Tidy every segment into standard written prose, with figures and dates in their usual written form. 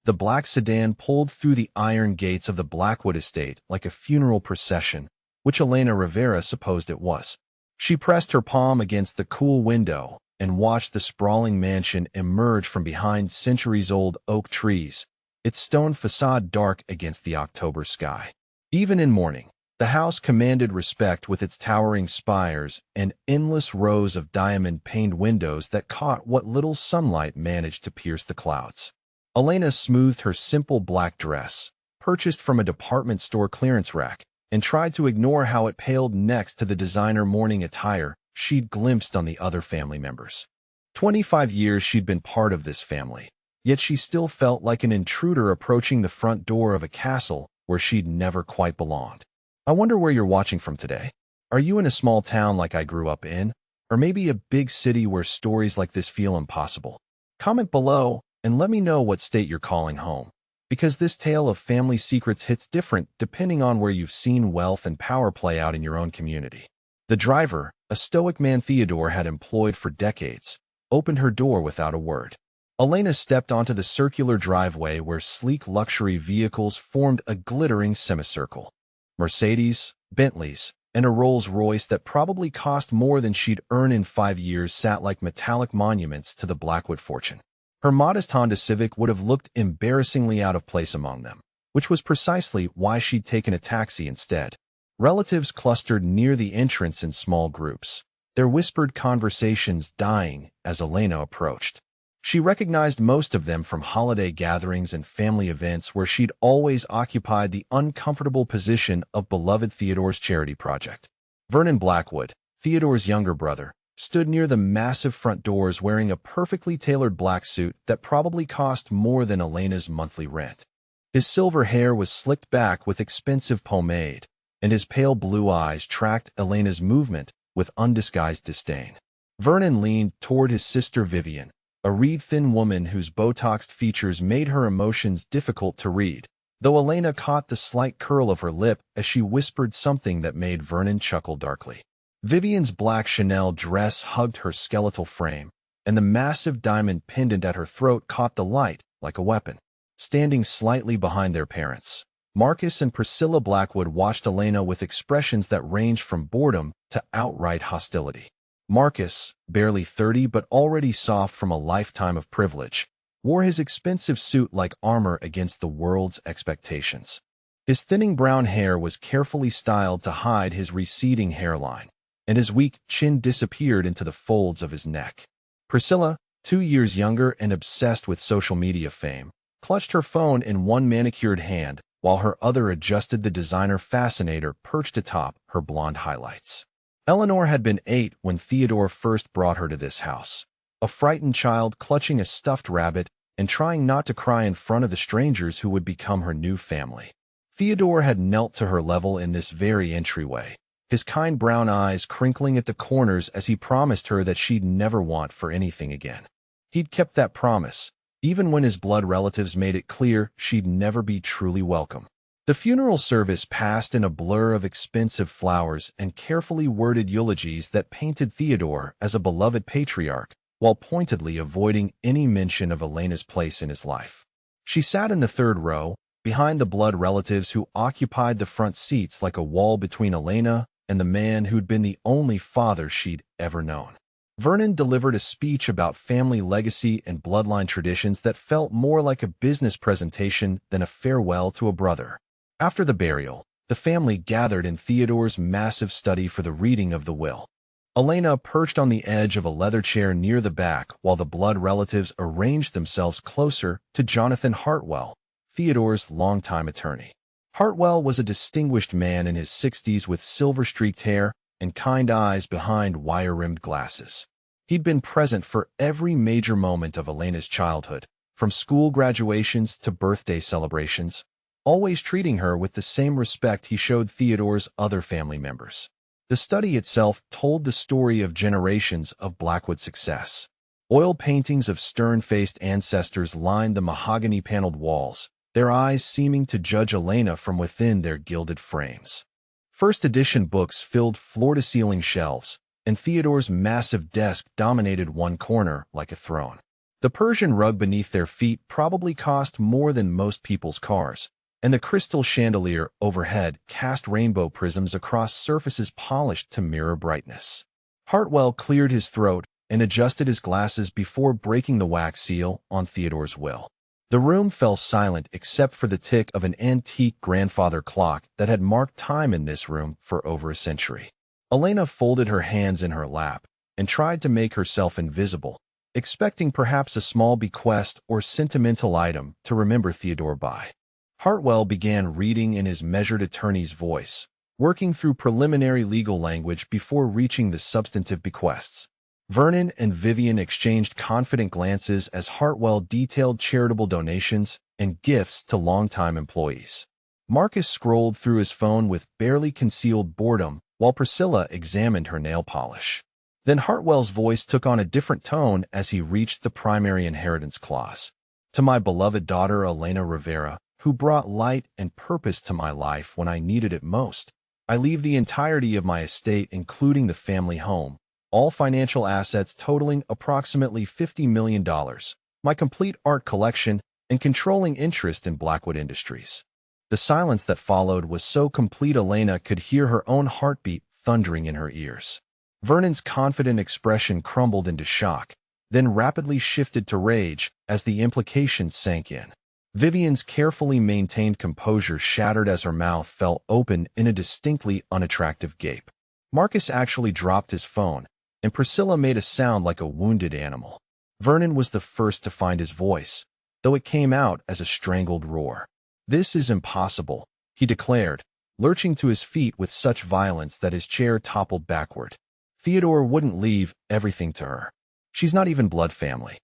The black sedan pulled through the iron gates of the Blackwood estate like a funeral procession, which Elena Rivera supposed it was. She pressed her palm against the cool window and watched the sprawling mansion emerge from behind centuries-old oak trees, its stone facade dark against the October sky. Even in morning, the house commanded respect with its towering spires and endless rows of diamond-paned windows that caught what little sunlight managed to pierce the clouds. Elena smoothed her simple black dress, purchased from a department store clearance rack, and tried to ignore how it paled next to the designer morning attire she'd glimpsed on the other family members. 25 years she'd been part of this family, yet she still felt like an intruder approaching the front door of a castle where she'd never quite belonged. I wonder where you're watching from today. Are you in a small town like I grew up in, or maybe a big city where stories like this feel impossible? Comment below and let me know what state you're calling home, because this tale of family secrets hits different depending on where you've seen wealth and power play out in your own community. The driver, a stoic man Theodore had employed for decades, opened her door without a word. Elena stepped onto the circular driveway where sleek luxury vehicles formed a glittering semicircle. Mercedes, Bentleys, and a Rolls-Royce that probably cost more than she'd earn in 5 years sat like metallic monuments to the Blackwood fortune. Her modest Honda Civic would have looked embarrassingly out of place among them, which was precisely why she'd taken a taxi instead. Relatives clustered near the entrance in small groups, their whispered conversations dying as Elena approached. She recognized most of them from holiday gatherings and family events where she'd always occupied the uncomfortable position of beloved Theodore's charity project. Vernon Blackwood, Theodore's younger brother, stood near the massive front doors wearing a perfectly tailored black suit that probably cost more than Elena's monthly rent. His silver hair was slicked back with expensive pomade, and his pale blue eyes tracked Elena's movement with undisguised disdain. Vernon leaned toward his sister Vivian, a reed-thin woman whose Botoxed features made her emotions difficult to read, though Elena caught the slight curl of her lip as she whispered something that made Vernon chuckle darkly. Vivian's black Chanel dress hugged her skeletal frame, and the massive diamond pendant at her throat caught the light like a weapon. Standing slightly behind their parents, Marcus and Priscilla Blackwood watched Elena with expressions that ranged from boredom to outright hostility. Marcus, barely 30 but already soft from a lifetime of privilege, wore his expensive suit like armor against the world's expectations. His thinning brown hair was carefully styled to hide his receding hairline, and his weak chin disappeared into the folds of his neck. Priscilla, 2 years younger and obsessed with social media fame, clutched her phone in one manicured hand while her other adjusted the designer fascinator perched atop her blonde highlights. Eleanor had been 8 when Theodore first brought her to this house, a frightened child clutching a stuffed rabbit and trying not to cry in front of the strangers who would become her new family. Theodore had knelt to her level in this very entryway, his kind brown eyes crinkling at the corners as he promised her that she'd never want for anything again. He'd kept that promise, even when his blood relatives made it clear she'd never be truly welcome. The funeral service passed in a blur of expensive flowers and carefully worded eulogies that painted Theodore as a beloved patriarch, while pointedly avoiding any mention of Elena's place in his life. She sat in the third row, behind the blood relatives who occupied the front seats like a wall between Elena and the man who'd been the only father she'd ever known. Vernon delivered a speech about family legacy and bloodline traditions that felt more like a business presentation than a farewell to a brother. After the burial, the family gathered in Theodore's massive study for the reading of the will. Elena perched on the edge of a leather chair near the back while the blood relatives arranged themselves closer to Jonathan Hartwell, Theodore's longtime attorney. Hartwell was a distinguished man in his 60s with silver-streaked hair and kind eyes behind wire-rimmed glasses. He'd been present for every major moment of Elena's childhood, from school graduations to birthday celebrations, always treating her with the same respect he showed Theodore's other family members. The study itself told the story of generations of Blackwood success. Oil paintings of stern-faced ancestors lined the mahogany-paneled walls, their eyes seeming to judge Elena from within their gilded frames. First-edition books filled floor-to-ceiling shelves, and Theodore's massive desk dominated one corner like a throne. The Persian rug beneath their feet probably cost more than most people's cars, and the crystal chandelier overhead cast rainbow prisms across surfaces polished to mirror brightness. Hartwell cleared his throat and adjusted his glasses before breaking the wax seal on Theodore's will. The room fell silent except for the tick of an antique grandfather clock that had marked time in this room for over a century. Elena folded her hands in her lap and tried to make herself invisible, expecting perhaps a small bequest or sentimental item to remember Theodore by. Hartwell began reading in his measured attorney's voice, working through preliminary legal language before reaching the substantive bequests. Vernon and Vivian exchanged confident glances as Hartwell detailed charitable donations and gifts to longtime employees. Marcus scrolled through his phone with barely concealed boredom while Priscilla examined her nail polish. Then Hartwell's voice took on a different tone as he reached the primary inheritance clause. To my beloved daughter Elena Rivera, who brought light and purpose to my life when I needed it most, I leave the entirety of my estate including the family home, all financial assets totaling approximately $50 million, my complete art collection, and controlling interest in Blackwood Industries. The silence that followed was so complete Elena could hear her own heartbeat thundering in her ears. Vernon's confident expression crumbled into shock, then rapidly shifted to rage as the implications sank in. Vivian's carefully maintained composure shattered as her mouth fell open in a distinctly unattractive gape. Marcus actually dropped his phone, and Priscilla made a sound like a wounded animal. Vernon was the first to find his voice, though it came out as a strangled roar. "This is impossible," he declared, lurching to his feet with such violence that his chair toppled backward. "Theodore wouldn't leave everything to her. She's not even blood family."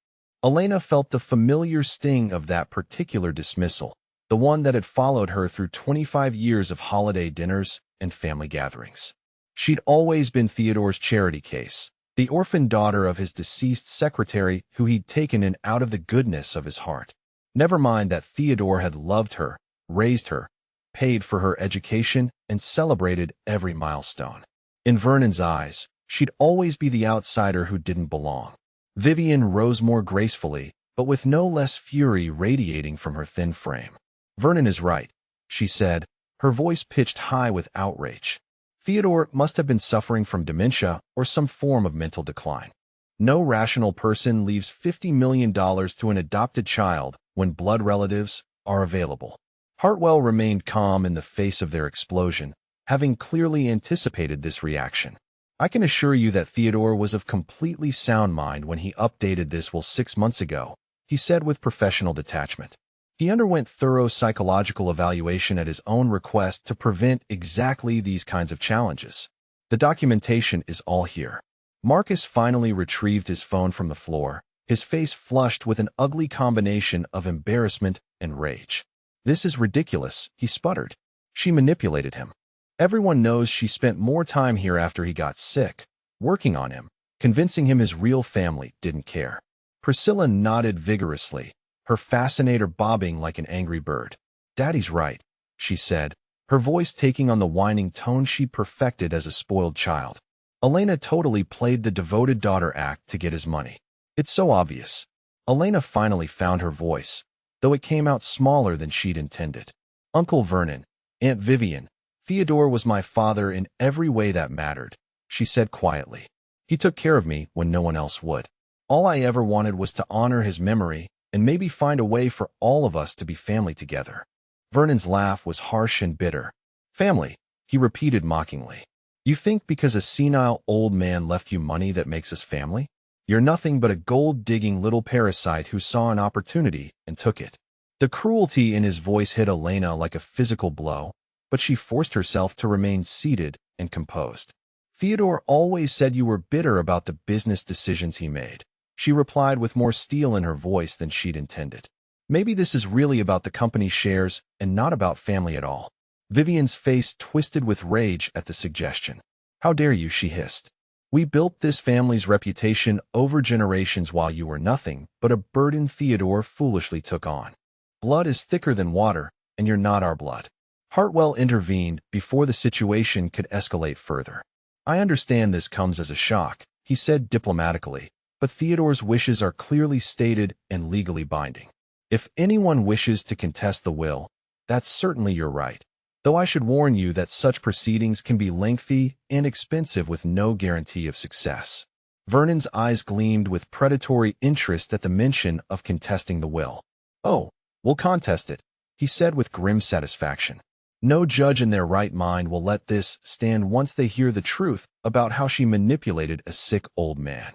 Elena felt the familiar sting of that particular dismissal, the one that had followed her through 25 years of holiday dinners and family gatherings. She'd always been Theodore's charity case, the orphan daughter of his deceased secretary who he'd taken in out of the goodness of his heart. Never mind that Theodore had loved her, raised her, paid for her education, and celebrated every milestone. In Vernon's eyes, she'd always be the outsider who didn't belong. Vivian rose more gracefully, but with no less fury radiating from her thin frame. "Vernon is right," she said, her voice pitched high with outrage. "Theodore must have been suffering from dementia or some form of mental decline. No rational person leaves $50 million to an adopted child when blood relatives are available." Hartwell remained calm in the face of their explosion, having clearly anticipated this reaction. "I can assure you that Theodore was of completely sound mind when he updated this will 6 months ago," he said with professional detachment. "He underwent thorough psychological evaluation at his own request to prevent exactly these kinds of challenges. The documentation is all here." Marcus finally retrieved his phone from the floor, his face flushed with an ugly combination of embarrassment and rage. "This is ridiculous," he sputtered. "She manipulated him. Everyone knows she spent more time here after he got sick, working on him, convincing him his real family didn't care." Priscilla nodded vigorously, her fascinator bobbing like an angry bird. "Daddy's right," she said, her voice taking on the whining tone she perfected as a spoiled child. "Elena totally played the devoted daughter act to get his money. It's so obvious." Elena finally found her voice, though it came out smaller than she'd intended. "Uncle Vernon, Aunt Vivian, Theodore was my father in every way that mattered," she said quietly. "He took care of me when no one else would. All I ever wanted was to honor his memory and maybe find a way for all of us to be family together." Vernon's laugh was harsh and bitter. "Family," he repeated mockingly. "You think because a senile old man left you money that makes us family? You're nothing but a gold-digging little parasite who saw an opportunity and took it." The cruelty in his voice hit Elena like a physical blow, but she forced herself to remain seated and composed. "Theodore always said you were bitter about the business decisions he made," she replied with more steel in her voice than she'd intended. "Maybe this is really about the company's shares and not about family at all." Vivian's face twisted with rage at the suggestion. "How dare you," she hissed. "We built this family's reputation over generations while you were nothing but a burden Theodore foolishly took on. Blood is thicker than water, and you're not our blood." Hartwell intervened before the situation could escalate further. "I understand this comes as a shock," he said diplomatically, but Theodore's wishes are clearly stated and legally binding. If anyone wishes to contest the will, that's certainly your right, though I should warn you that such proceedings can be lengthy and expensive with no guarantee of success. Vernon's eyes gleamed with predatory interest at the mention of contesting the will. Oh, we'll contest it, he said with grim satisfaction. No judge in their right mind will let this stand once they hear the truth about how she manipulated a sick old man.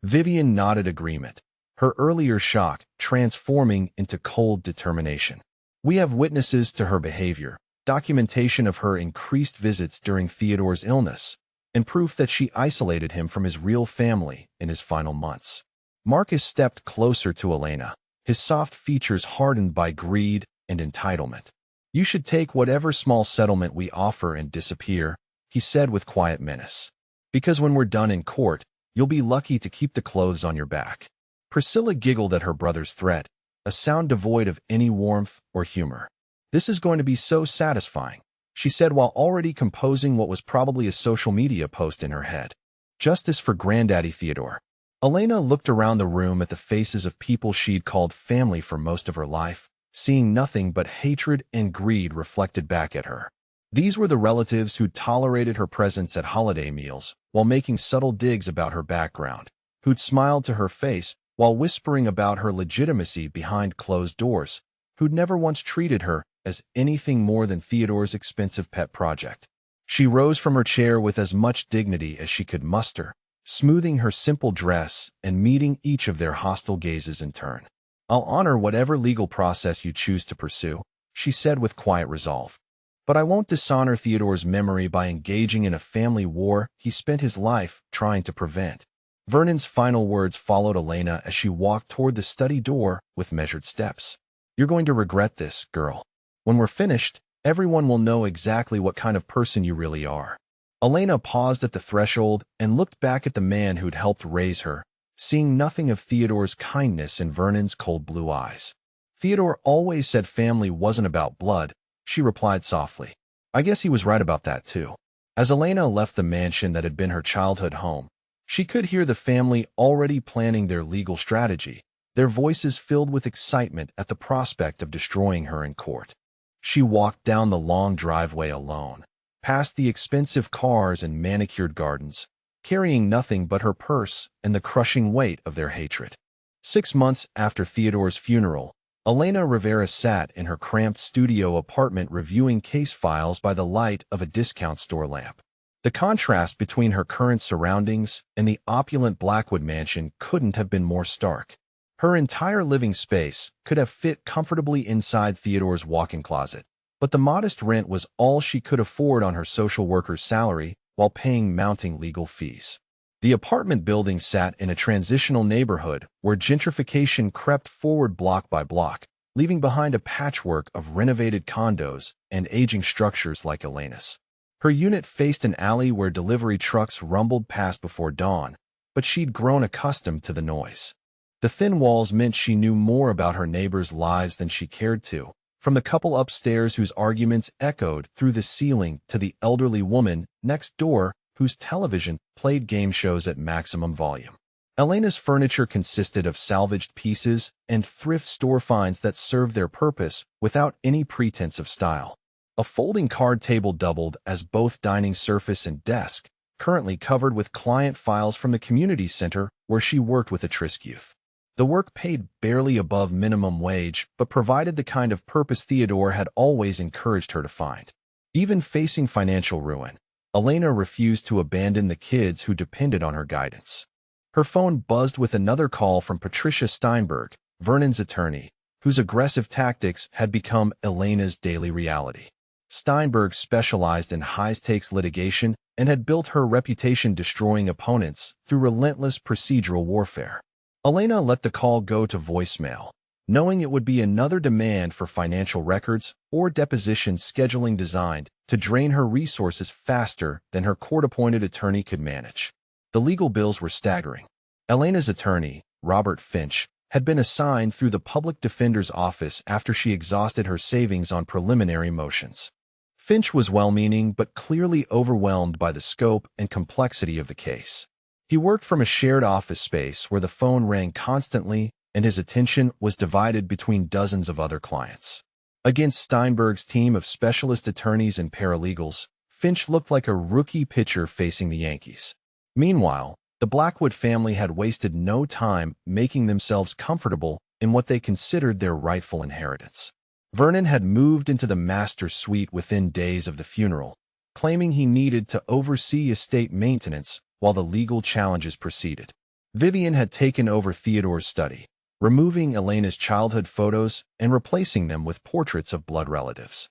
Vivian nodded agreement, her earlier shock transforming into cold determination. We have witnesses to her behavior, documentation of her increased visits during Theodore's illness, and proof that she isolated him from his real family in his final months. Marcus stepped closer to Elena, his soft features hardened by greed and entitlement. You should take whatever small settlement we offer and disappear, he said with quiet menace. Because when we're done in court, you'll be lucky to keep the clothes on your back. Priscilla giggled at her brother's threat, a sound devoid of any warmth or humor. This is going to be so satisfying, she said while already composing what was probably a social media post in her head. Justice for Granddaddy Theodore. Elena looked around the room at the faces of people she'd called family for most of her life, seeing nothing but hatred and greed reflected back at her. These were the relatives who'd tolerated her presence at holiday meals while making subtle digs about her background, who'd smiled to her face while whispering about her legitimacy behind closed doors, who'd never once treated her as anything more than Theodore's expensive pet project. She rose from her chair with as much dignity as she could muster, smoothing her simple dress and meeting each of their hostile gazes in turn. I'll honor whatever legal process you choose to pursue, she said with quiet resolve. But I won't dishonor Theodore's memory by engaging in a family war he spent his life trying to prevent. Vernon's final words followed Elena as she walked toward the study door with measured steps. You're going to regret this, girl. When we're finished, everyone will know exactly what kind of person you really are. Elena paused at the threshold and looked back at the man who'd helped raise her, seeing nothing of Theodore's kindness in Vernon's cold blue eyes. Theodore always said family wasn't about blood, she replied softly. I guess he was right about that too. As Elena left the mansion that had been her childhood home, she could hear the family already planning their legal strategy, their voices filled with excitement at the prospect of destroying her in court. She walked down the long driveway alone, past the expensive cars and manicured gardens, carrying nothing but her purse and the crushing weight of their hatred. 6 months after Theodore's funeral, Elena Rivera sat in her cramped studio apartment reviewing case files by the light of a discount store lamp. The contrast between her current surroundings and the opulent Blackwood mansion couldn't have been more stark. Her entire living space could have fit comfortably inside Theodore's walk-in closet, but the modest rent was all she could afford on her social worker's salary while paying mounting legal fees. The apartment building sat in a transitional neighborhood where gentrification crept forward block by block, leaving behind a patchwork of renovated condos and aging structures like Elena's. Her unit faced an alley where delivery trucks rumbled past before dawn, but she'd grown accustomed to the noise. The thin walls meant she knew more about her neighbors' lives than she cared to, from the couple upstairs whose arguments echoed through the ceiling to the elderly woman next door whose television played game shows at maximum volume. Elena's furniture consisted of salvaged pieces and thrift store finds that served their purpose without any pretense of style. A folding card table doubled as both dining surface and desk, currently covered with client files from the community center where she worked with at-risk youth. The work paid barely above minimum wage, but provided the kind of purpose Theodore had always encouraged her to find. Even facing financial ruin, Elena refused to abandon the kids who depended on her guidance. Her phone buzzed with another call from Patricia Steinberg, Vernon's attorney, whose aggressive tactics had become Elena's daily reality. Steinberg specialized in high-stakes litigation and had built her reputation destroying opponents through relentless procedural warfare. Elena let the call go to voicemail, knowing it would be another demand for financial records or deposition scheduling designed to drain her resources faster than her court-appointed attorney could manage. The legal bills were staggering. Elena's attorney, Robert Finch, had been assigned through the public defender's office after she exhausted her savings on preliminary motions. Finch was well-meaning but clearly overwhelmed by the scope and complexity of the case. He worked from a shared office space where the phone rang constantly and his attention was divided between dozens of other clients. Against Steinberg's team of specialist attorneys and paralegals, Finch looked like a rookie pitcher facing the Yankees. Meanwhile, the Blackwood family had wasted no time making themselves comfortable in what they considered their rightful inheritance. Vernon had moved into the master suite within days of the funeral, claiming he needed to oversee estate maintenance while the legal challenges proceeded. Vivian had taken over Theodore's study, removing Elena's childhood photos and replacing them with portraits of blood relatives.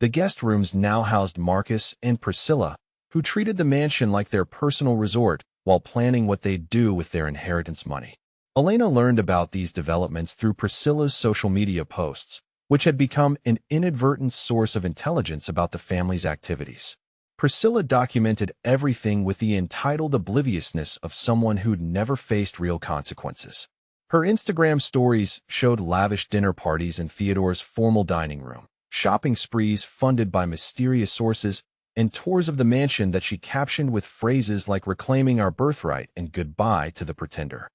The guest rooms now housed Marcus and Priscilla, who treated the mansion like their personal resort while planning what they'd do with their inheritance money. Elena learned about these developments through Priscilla's social media posts, which had become an inadvertent source of intelligence about the family's activities. Priscilla documented everything with the entitled obliviousness of someone who'd never faced real consequences. Her Instagram stories showed lavish dinner parties in Theodore's formal dining room, shopping sprees funded by mysterious sources, and tours of the mansion that she captioned with phrases like "reclaiming our birthright" and "goodbye to the pretender."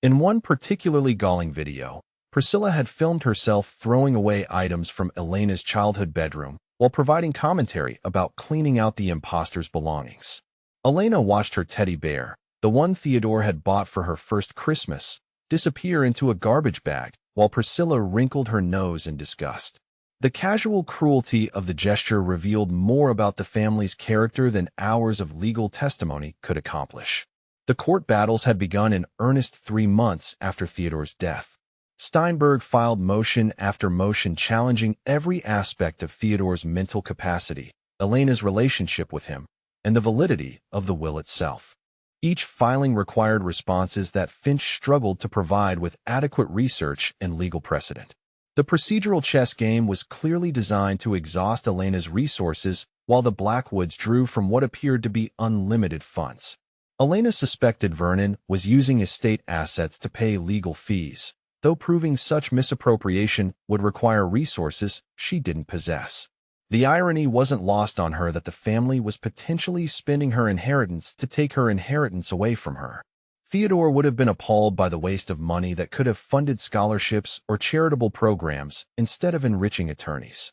In one particularly galling video, Priscilla had filmed herself throwing away items from Elena's childhood bedroom while providing commentary about cleaning out the imposter's belongings. Elena watched her teddy bear, the one Theodore had bought for her first Christmas, disappear into a garbage bag while Priscilla wrinkled her nose in disgust. The casual cruelty of the gesture revealed more about the family's character than hours of legal testimony could accomplish. The court battles had begun in earnest 3 months after Theodore's death. Steinberg filed motion after motion challenging every aspect of Theodore's mental capacity, Elena's relationship with him, and the validity of the will itself. Each filing required responses that Finch struggled to provide with adequate research and legal precedent. The procedural chess game was clearly designed to exhaust Elena's resources while the Blackwoods drew from what appeared to be unlimited funds. Elena suspected Vernon was using estate assets to pay legal fees, though proving such misappropriation would require resources she didn't possess. The irony wasn't lost on her that the family was potentially spending her inheritance to take her inheritance away from her. Theodore would have been appalled by the waste of money that could have funded scholarships or charitable programs instead of enriching attorneys.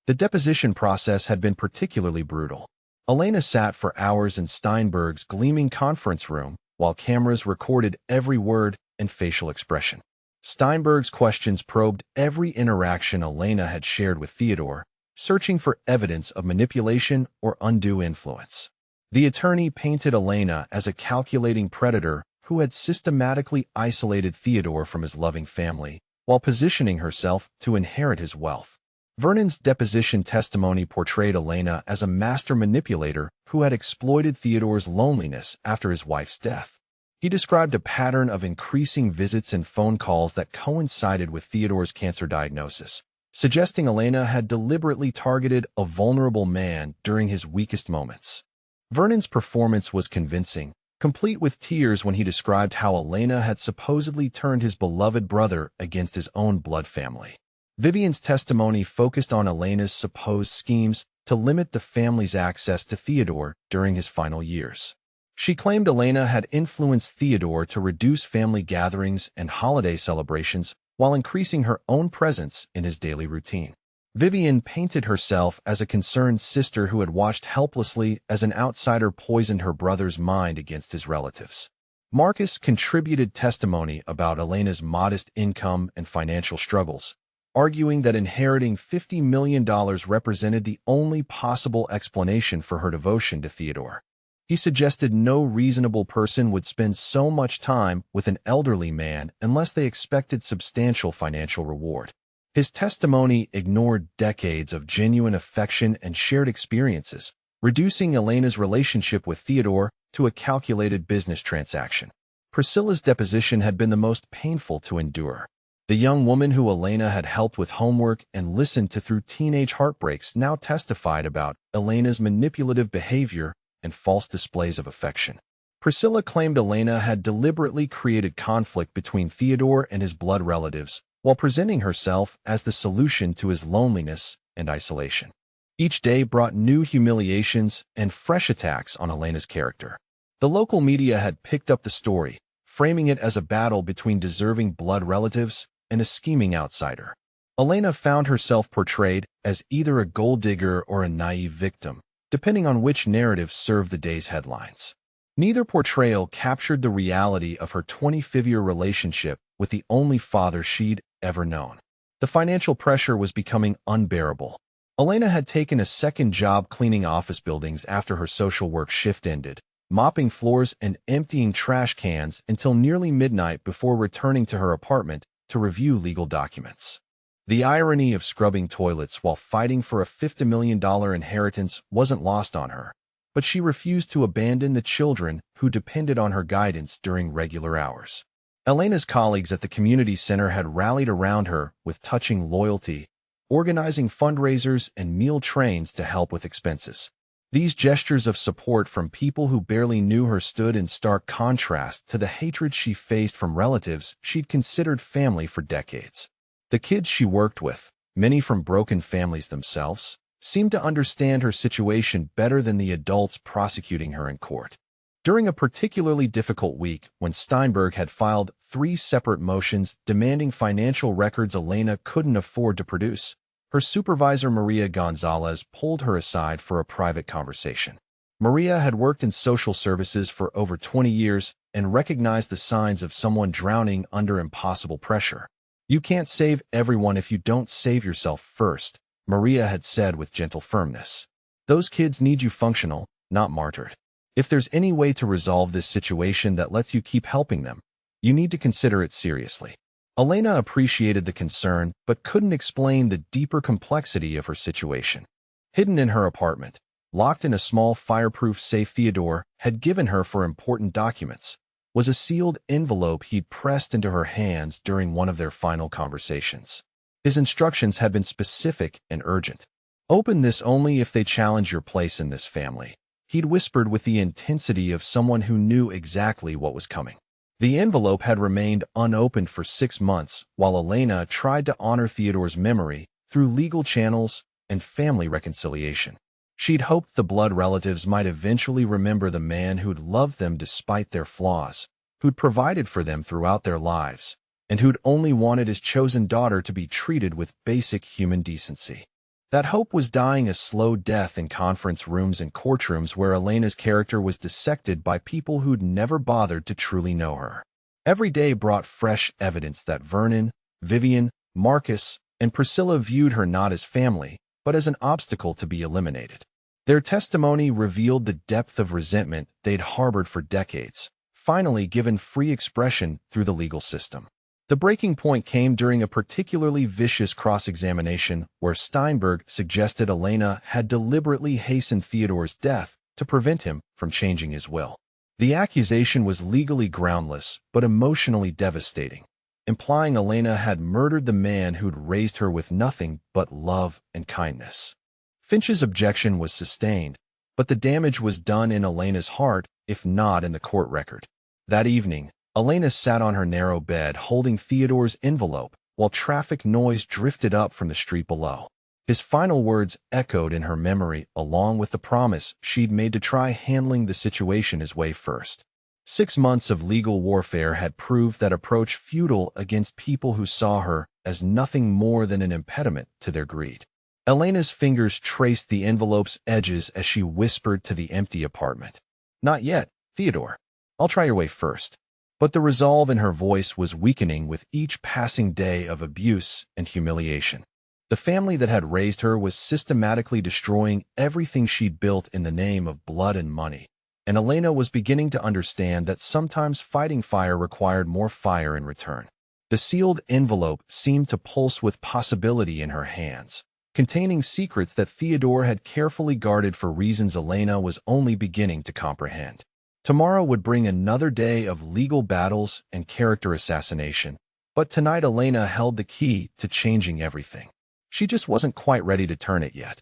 The deposition process had been particularly brutal. Elena sat for hours in Steinberg's gleaming conference room while cameras recorded every word and facial expression. Steinberg's questions probed every interaction Elena had shared with Theodore, searching for evidence of manipulation or undue influence. The attorney painted Elena as a calculating predator who had systematically isolated Theodore from his loving family, while positioning herself to inherit his wealth. Vernon's deposition testimony portrayed Elena as a master manipulator who had exploited Theodore's loneliness after his wife's death. He described a pattern of increasing visits and phone calls that coincided with Theodore's cancer diagnosis, suggesting Elena had deliberately targeted a vulnerable man during his weakest moments. Vernon's performance was convincing, complete with tears when he described how Elena had supposedly turned his beloved brother against his own blood family. Vivian's testimony focused on Elena's supposed schemes to limit the family's access to Theodore during his final years. She claimed Elena had influenced Theodore to reduce family gatherings and holiday celebrations while increasing her own presence in his daily routine. Vivian painted herself as a concerned sister who had watched helplessly as an outsider poisoned her brother's mind against his relatives. Marcus contributed testimony about Elena's modest income and financial struggles, arguing that inheriting $50 million represented the only possible explanation for her devotion to Theodore. He suggested no reasonable person would spend so much time with an elderly man unless they expected substantial financial reward. His testimony ignored decades of genuine affection and shared experiences, reducing Elena's relationship with Theodore to a calculated business transaction. Priscilla's deposition had been the most painful to endure. The young woman who Elena had helped with homework and listened to through teenage heartbreaks now testified about Elena's manipulative behavior and false displays of affection. Priscilla claimed Elena had deliberately created conflict between Theodore and his blood relatives while presenting herself as the solution to his loneliness and isolation. Each day brought new humiliations and fresh attacks on Elena's character. The local media had picked up the story, framing it as a battle between deserving blood relatives and a scheming outsider. Elena found herself portrayed as either a gold digger or a naive victim, depending on which narrative served the day's headlines. Neither portrayal captured the reality of her 25-year relationship with the only father she'd ever known. The financial pressure was becoming unbearable. Elena had taken a second job cleaning office buildings after her social work shift ended, mopping floors and emptying trash cans until nearly midnight before returning to her apartment to review legal documents. The irony of scrubbing toilets while fighting for a $50 million inheritance wasn't lost on her, but she refused to abandon the children who depended on her guidance during regular hours. Elena's colleagues at the community center had rallied around her with touching loyalty, organizing fundraisers and meal trains to help with expenses. These gestures of support from people who barely knew her stood in stark contrast to the hatred she faced from relatives she'd considered family for decades. The kids she worked with, many from broken families themselves, seemed to understand her situation better than the adults prosecuting her in court. During a particularly difficult week when Steinberg had filed 3 separate motions demanding financial records Elena couldn't afford to produce, her supervisor Maria Gonzalez pulled her aside for a private conversation. Maria had worked in social services for over 20 years and recognized the signs of someone drowning under impossible pressure. "You can't save everyone if you don't save yourself first," Maria had said with gentle firmness. "Those kids need you functional, not martyred. If there's any way to resolve this situation that lets you keep helping them, you need to consider it seriously." Elena appreciated the concern but couldn't explain the deeper complexity of her situation. Hidden in her apartment, locked in a small fireproof safe Theodore had given her for important documents, was a sealed envelope he'd pressed into her hands during one of their final conversations. His instructions had been specific and urgent. "Open this only if they challenge your place in this family," he'd whispered with the intensity of someone who knew exactly what was coming. The envelope had remained unopened for 6 months while Elena tried to honor Theodore's memory through legal channels and family reconciliation. She'd hoped the blood relatives might eventually remember the man who'd loved them despite their flaws, who'd provided for them throughout their lives, and who'd only wanted his chosen daughter to be treated with basic human decency. That hope was dying a slow death in conference rooms and courtrooms where Elena's character was dissected by people who'd never bothered to truly know her. Every day brought fresh evidence that Vernon, Vivian, Marcus, and Priscilla viewed her not as family, but as an obstacle to be eliminated. Their testimony revealed the depth of resentment they'd harbored for decades, finally given free expression through the legal system. The breaking point came during a particularly vicious cross-examination where Steinberg suggested Elena had deliberately hastened Theodore's death to prevent him from changing his will. The accusation was legally groundless but emotionally devastating, implying Elena had murdered the man who'd raised her with nothing but love and kindness. Finch's objection was sustained, but the damage was done in Elena's heart, if not in the court record. That evening, Elena sat on her narrow bed holding Theodore's envelope while traffic noise drifted up from the street below. His final words echoed in her memory along with the promise she'd made to try handling the situation his way first. 6 months of legal warfare had proved that approach futile against people who saw her as nothing more than an impediment to their greed. Elena's fingers traced the envelope's edges as she whispered to the empty apartment. "Not yet, Theodore. I'll try your way first." But the resolve in her voice was weakening with each passing day of abuse and humiliation. The family that had raised her was systematically destroying everything she'd built in the name of blood and money, and Elena was beginning to understand that sometimes fighting fire required more fire in return. The sealed envelope seemed to pulse with possibility in her hands, containing secrets that Theodore had carefully guarded for reasons Elena was only beginning to comprehend. Tomorrow would bring another day of legal battles and character assassination, but tonight Elena held the key to changing everything. She just wasn't quite ready to turn it yet.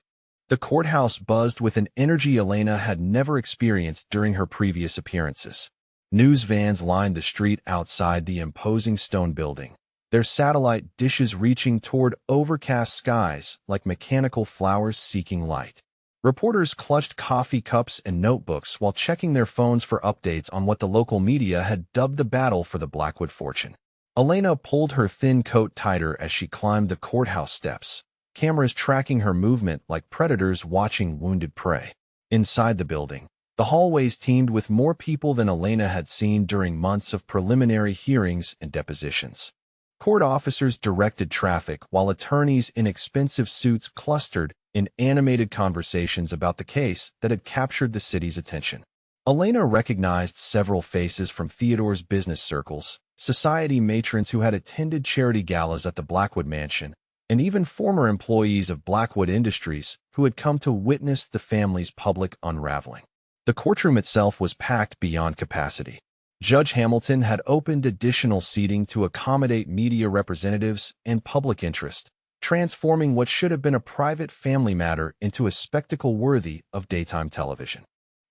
The courthouse buzzed with an energy Elena had never experienced during her previous appearances. News vans lined the street outside the imposing stone building, their satellite dishes reaching toward overcast skies like mechanical flowers seeking light. Reporters clutched coffee cups and notebooks while checking their phones for updates on what the local media had dubbed the battle for the Blackwood fortune. Elena pulled her thin coat tighter as she climbed the courthouse steps, cameras tracking her movement like predators watching wounded prey. Inside the building, the hallways teemed with more people than Elena had seen during months of preliminary hearings and depositions. Court officers directed traffic while attorneys in expensive suits clustered in animated conversations about the case that had captured the city's attention. Elena recognized several faces from Theodore's business circles, society matrons who had attended charity galas at the Blackwood mansion, and even former employees of Blackwood Industries who had come to witness the family's public unraveling. The courtroom itself was packed beyond capacity. Judge Hamilton had opened additional seating to accommodate media representatives and public interest, transforming what should have been a private family matter into a spectacle worthy of daytime television.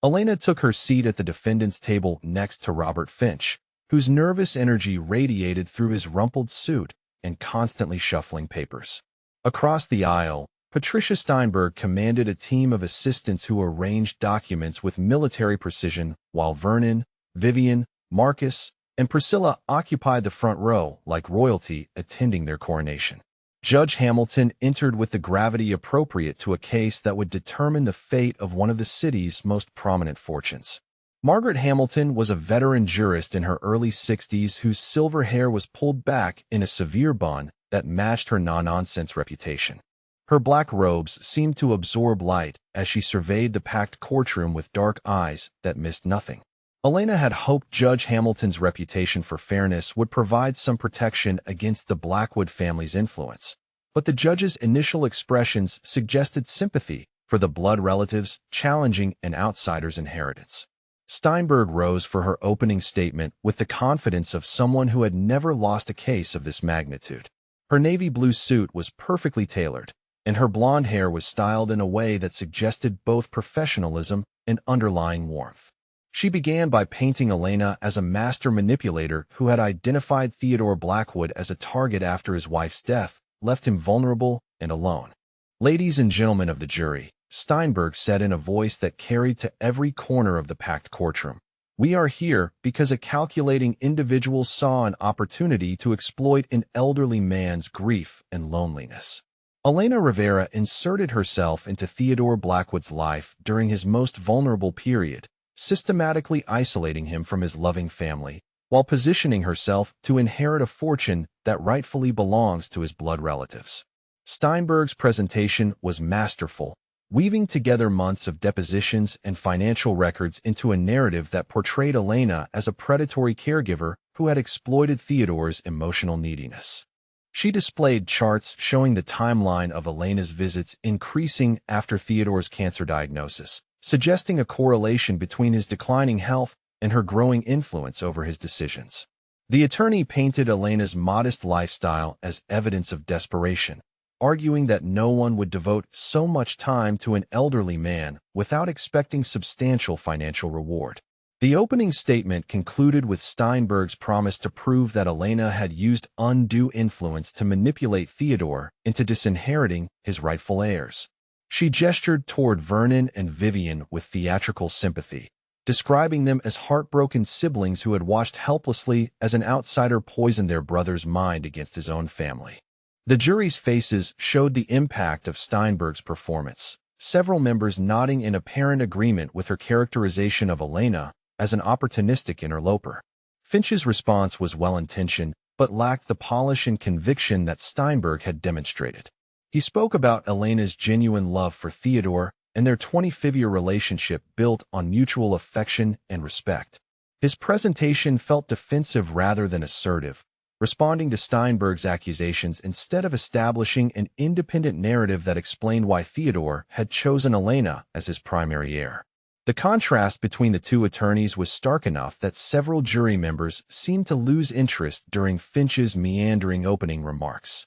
Elena took her seat at the defendant's table next to Robert Finch, whose nervous energy radiated through his rumpled suit and constantly shuffling papers. Across the aisle, Patricia Steinberg commanded a team of assistants who arranged documents with military precision, while Vernon, Vivian, Marcus, and Priscilla occupied the front row like royalty attending their coronation. Judge Hamilton entered with the gravity appropriate to a case that would determine the fate of one of the city's most prominent fortunes. Margaret Hamilton was a veteran jurist in her early 60s whose silver hair was pulled back in a severe bun that matched her no-nonsense reputation. Her black robes seemed to absorb light as she surveyed the packed courtroom with dark eyes that missed nothing. Elena had hoped Judge Hamilton's reputation for fairness would provide some protection against the Blackwood family's influence, but the judge's initial expressions suggested sympathy for the blood relatives challenging an outsider's inheritance. Steinberg rose for her opening statement with the confidence of someone who had never lost a case of this magnitude. Her navy blue suit was perfectly tailored, and her blonde hair was styled in a way that suggested both professionalism and underlying warmth. She began by painting Elena as a master manipulator who had identified Theodore Blackwood as a target after his wife's death, left him vulnerable and alone. "Ladies and gentlemen of the jury," Steinberg said in a voice that carried to every corner of the packed courtroom, "we are here because a calculating individual saw an opportunity to exploit an elderly man's grief and loneliness." Elena Rivera inserted herself into Theodore Blackwood's life during his most vulnerable period, systematically isolating him from his loving family, while positioning herself to inherit a fortune that rightfully belongs to his blood relatives. Steinberg's presentation was masterful, weaving together months of depositions and financial records into a narrative that portrayed Elena as a predatory caregiver who had exploited Theodore's emotional neediness. She displayed charts showing the timeline of Elena's visits increasing after Theodore's cancer diagnosis, suggesting a correlation between his declining health and her growing influence over his decisions. The attorney painted Elena's modest lifestyle as evidence of desperation, arguing that no one would devote so much time to an elderly man without expecting substantial financial reward. The opening statement concluded with Steinberg's promise to prove that Elena had used undue influence to manipulate Theodore into disinheriting his rightful heirs. She gestured toward Vernon and Vivian with theatrical sympathy, describing them as heartbroken siblings who had watched helplessly as an outsider poisoned their brother's mind against his own family. The jury's faces showed the impact of Steinberg's performance, several members nodding in apparent agreement with her characterization of Elena as an opportunistic interloper. Finch's response was well-intentioned, but lacked the polish and conviction that Steinberg had demonstrated. He spoke about Elena's genuine love for Theodore and their 25-year relationship built on mutual affection and respect. His presentation felt defensive rather than assertive, responding to Steinberg's accusations instead of establishing an independent narrative that explained why Theodore had chosen Elena as his primary heir. The contrast between the two attorneys was stark enough that several jury members seemed to lose interest during Finch's meandering opening remarks.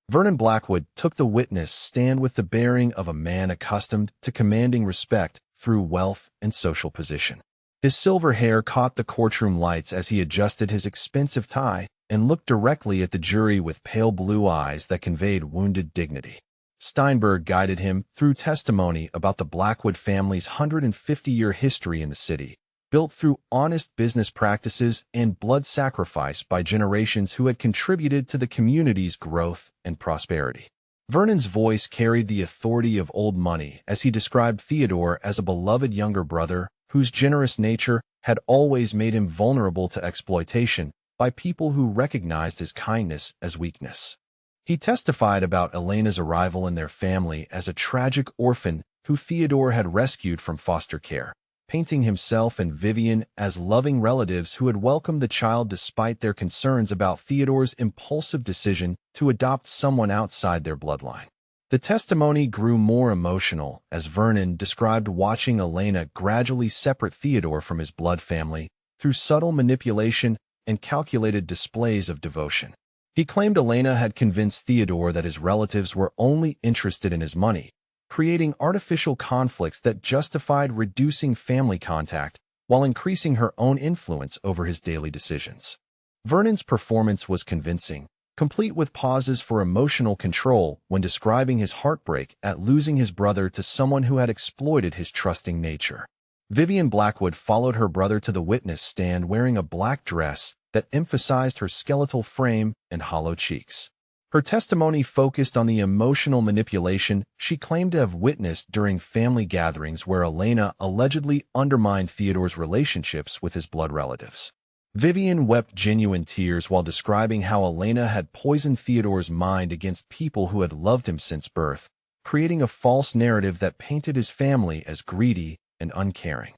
Vernon Blackwood took the witness stand with the bearing of a man accustomed to commanding respect through wealth and social position. His silver hair caught the courtroom lights as he adjusted his expensive tie and looked directly at the jury with pale blue eyes that conveyed wounded dignity. Steinberg guided him through testimony about the Blackwood family's 150-year history in the city, built through honest business practices and blood sacrifice by generations who had contributed to the community's growth and prosperity. Vernon's voice carried the authority of old money as he described Theodore as a beloved younger brother whose generous nature had always made him vulnerable to exploitation by people who recognized his kindness as weakness. He testified about Elena's arrival in their family as a tragic orphan who Theodore had rescued from foster care, painting himself and Vivian as loving relatives who had welcomed the child despite their concerns about Theodore's impulsive decision to adopt someone outside their bloodline. The testimony grew more emotional as Vernon described watching Elena gradually separate Theodore from his blood family through subtle manipulation and calculated displays of devotion. He claimed Elena had convinced Theodore that his relatives were only interested in his money, creating artificial conflicts that justified reducing family contact while increasing her own influence over his daily decisions. Vernon's performance was convincing, complete with pauses for emotional control when describing his heartbreak at losing his brother to someone who had exploited his trusting nature. Vivian Blackwood followed her brother to the witness stand wearing a black dress that emphasized her skeletal frame and hollow cheeks. Her testimony focused on the emotional manipulation she claimed to have witnessed during family gatherings where Elena allegedly undermined Theodore's relationships with his blood relatives. Vivian wept genuine tears while describing how Elena had poisoned Theodore's mind against people who had loved him since birth, creating a false narrative that painted his family as greedy and uncaring.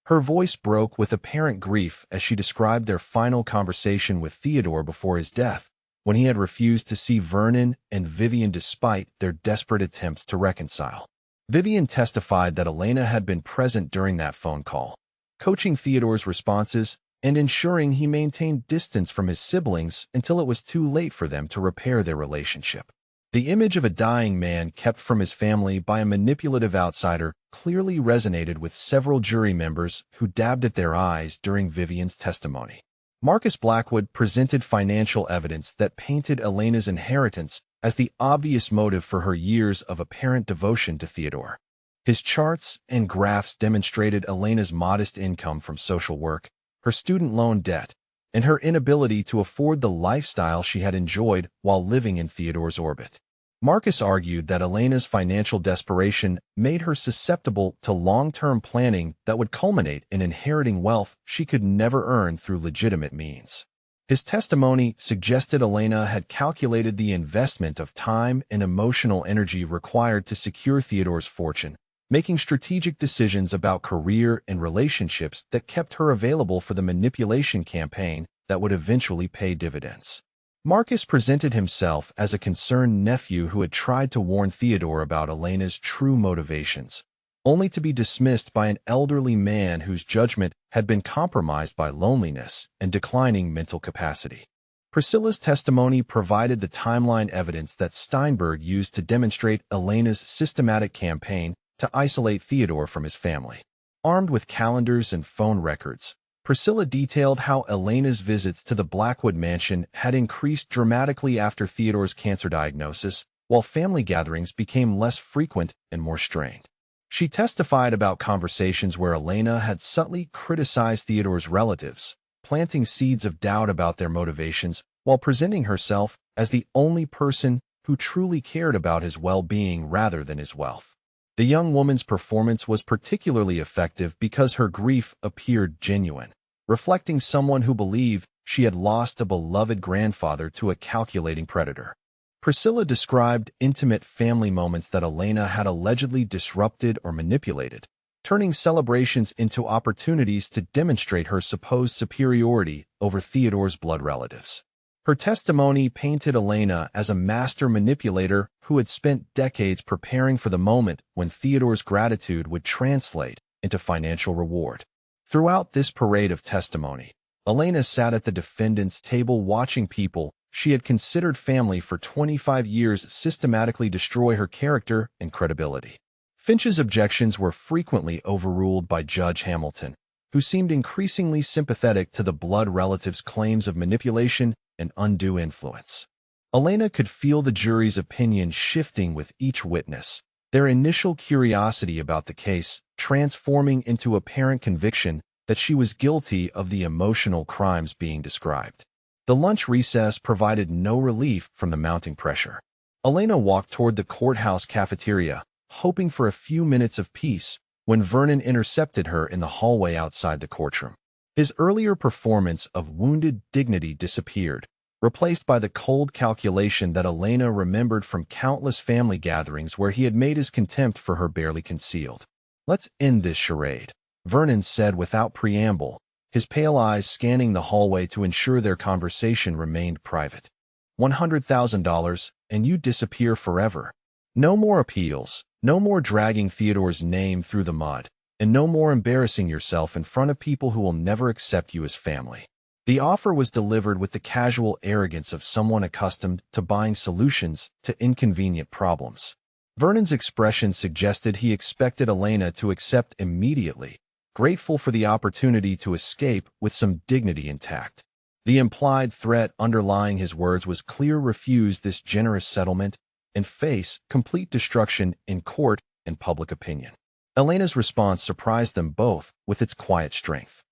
Her voice broke with apparent grief as she described their final conversation with Theodore before his death, when he had refused to see Vernon and Vivian despite their desperate attempts to reconcile. Vivian testified that Elena had been present during that phone call, coaching Theodore's responses and ensuring he maintained distance from his siblings until it was too late for them to repair their relationship. The image of a dying man kept from his family by a manipulative outsider clearly resonated with several jury members who dabbed at their eyes during Vivian's testimony. Marcus Blackwood presented financial evidence that painted Elena's inheritance as the obvious motive for her years of apparent devotion to Theodore. His charts and graphs demonstrated Elena's modest income from social work, her student loan debt, and her inability to afford the lifestyle she had enjoyed while living in Theodore's orbit. Marcus argued that Elena's financial desperation made her susceptible to long-term planning that would culminate in inheriting wealth she could never earn through legitimate means. His testimony suggested Elena had calculated the investment of time and emotional energy required to secure Theodore's fortune, making strategic decisions about career and relationships that kept her available for the manipulation campaign that would eventually pay dividends. Marcus presented himself as a concerned nephew who had tried to warn Theodore about Elena's true motivations, only to be dismissed by an elderly man whose judgment had been compromised by loneliness and declining mental capacity. Priscilla's testimony provided the timeline evidence that Steinberg used to demonstrate Elena's systematic campaign to isolate Theodore from his family. Armed with calendars and phone records, Priscilla detailed how Elena's visits to the Blackwood mansion had increased dramatically after Theodore's cancer diagnosis, while family gatherings became less frequent and more strained. She testified about conversations where Elena had subtly criticized Theodore's relatives, planting seeds of doubt about their motivations while presenting herself as the only person who truly cared about his well-being rather than his wealth. The young woman's performance was particularly effective because her grief appeared genuine, reflecting someone who believed she had lost a beloved grandfather to a calculating predator. Priscilla described intimate family moments that Elena had allegedly disrupted or manipulated, turning celebrations into opportunities to demonstrate her supposed superiority over Theodore's blood relatives. Her testimony painted Elena as a master manipulator who had spent decades preparing for the moment when Theodore's gratitude would translate into financial reward. Throughout this parade of testimony, Elena sat at the defendant's table watching people she had considered family for 25 years systematically destroy her character and credibility. Finch's objections were frequently overruled by Judge Hamilton, who seemed increasingly sympathetic to the blood relatives' claims of manipulation and undue influence. Elena could feel the jury's opinion shifting with each witness, their initial curiosity about the case transforming into apparent conviction that she was guilty of the emotional crimes being described. The lunch recess provided no relief from the mounting pressure. Elena walked toward the courthouse cafeteria, hoping for a few minutes of peace, when Vernon intercepted her in the hallway outside the courtroom. His earlier performance of wounded dignity disappeared, replaced by the cold calculation that Elena remembered from countless family gatherings where he had made his contempt for her barely concealed. "Let's end this charade," Vernon said without preamble, his pale eyes scanning the hallway to ensure their conversation remained private. $100,000, and you disappear forever. No more appeals, no more dragging Theodore's name through the mud, and no more embarrassing yourself in front of people who will never accept you as family. The offer was delivered with the casual arrogance of someone accustomed to buying solutions to inconvenient problems. Vernon's expression suggested he expected Elena to accept immediately, grateful for the opportunity to escape with some dignity intact. The implied threat underlying his words was clear: refuse this generous settlement and face complete destruction in court and public opinion. Elena's response surprised them both with its quiet strength.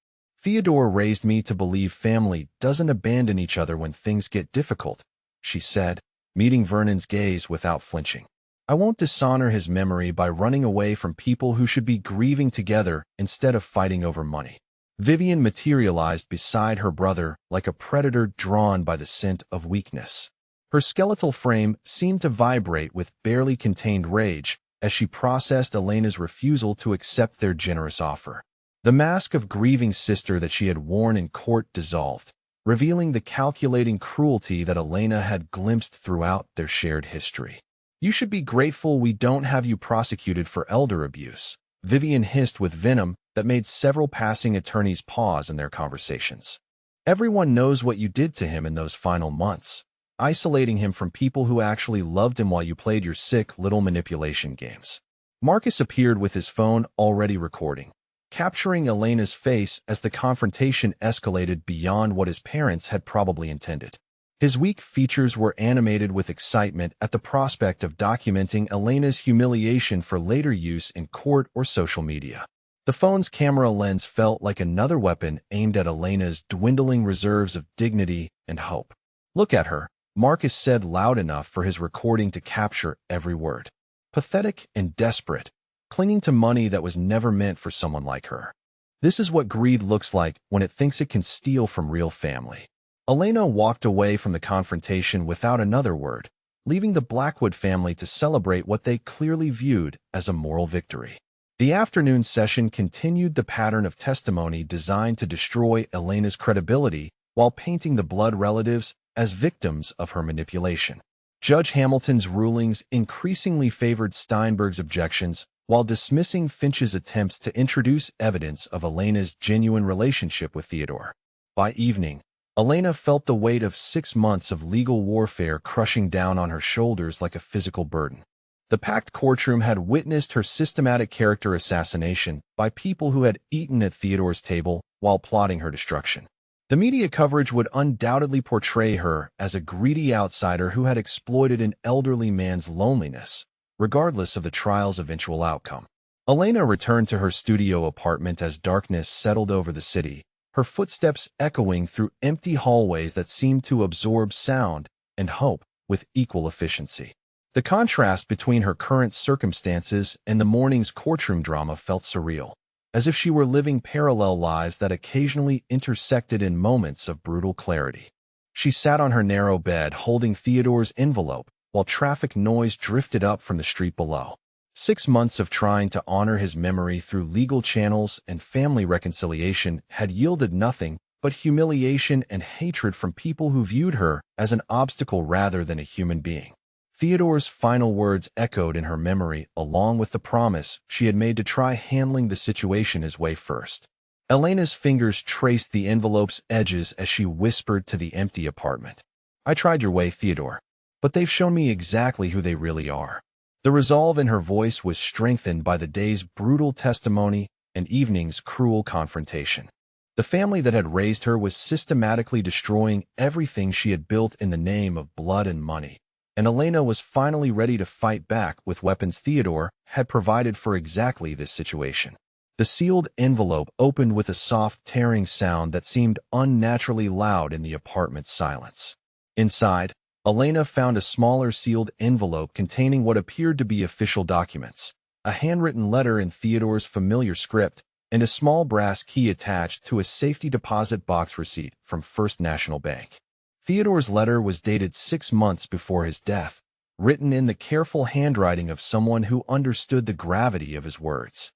"Theodore raised me to believe family doesn't abandon each other when things get difficult," she said, meeting Vernon's gaze without flinching. "I won't dishonor his memory by running away from people who should be grieving together instead of fighting over money." Vivian materialized beside her brother like a predator drawn by the scent of weakness. Her skeletal frame seemed to vibrate with barely contained rage as she processed Elena's refusal to accept their generous offer. The mask of grieving sister that she had worn in court dissolved, revealing the calculating cruelty that Elena had glimpsed throughout their shared history. "You should be grateful we don't have you prosecuted for elder abuse," Vivian hissed with venom that made several passing attorneys pause in their conversations. "Everyone knows what you did to him in those final months, isolating him from people who actually loved him while you played your sick little manipulation games." Marcus appeared with his phone already recording, capturing Elena's face as the confrontation escalated beyond what his parents had probably intended. His weak features were animated with excitement at the prospect of documenting Elena's humiliation for later use in court or social media. The phone's camera lens felt like another weapon aimed at Elena's dwindling reserves of dignity and hope. "Look at her," Marcus said loud enough for his recording to capture every word. "Pathetic and desperate, clinging to money that was never meant for someone like her. This is what greed looks like when it thinks it can steal from real family." Elena walked away from the confrontation without another word, leaving the Blackwood family to celebrate what they clearly viewed as a moral victory. The afternoon session continued the pattern of testimony designed to destroy Elena's credibility while painting the blood relatives as victims of her manipulation. Judge Hamilton's rulings increasingly favored Steinberg's objections while dismissing Finch's attempts to introduce evidence of Elena's genuine relationship with Theodore. By evening, Elena felt the weight of 6 months of legal warfare crushing down on her shoulders like a physical burden. The packed courtroom had witnessed her systematic character assassination by people who had eaten at Theodore's table while plotting her destruction. The media coverage would undoubtedly portray her as a greedy outsider who had exploited an elderly man's loneliness, regardless of the trial's eventual outcome. Elena returned to her studio apartment as darkness settled over the city, her footsteps echoing through empty hallways that seemed to absorb sound and hope with equal efficiency. The contrast between her current circumstances and the morning's courtroom drama felt surreal, as if she were living parallel lives that occasionally intersected in moments of brutal clarity. She sat on her narrow bed holding Theodore's envelope while traffic noise drifted up from the street below. 6 months of trying to honor his memory through legal channels and family reconciliation had yielded nothing but humiliation and hatred from people who viewed her as an obstacle rather than a human being. Theodore's final words echoed in her memory along with the promise she had made to try handling the situation his way first. Elena's fingers traced the envelope's edges as she whispered to the empty apartment. "I tried your way, Theodore, but they've shown me exactly who they really are." The resolve in her voice was strengthened by the day's brutal testimony and evening's cruel confrontation. The family that had raised her was systematically destroying everything she had built in the name of blood and money, and Elena was finally ready to fight back with weapons Theodore had provided for exactly this situation. The sealed envelope opened with a soft tearing sound that seemed unnaturally loud in the apartment's silence. Inside, Elena found a smaller sealed envelope containing what appeared to be official documents, a handwritten letter in Theodore's familiar script, and a small brass key attached to a safety deposit box receipt from First National Bank. Theodore's letter was dated 6 months before his death, written in the careful handwriting of someone who understood the gravity of his words.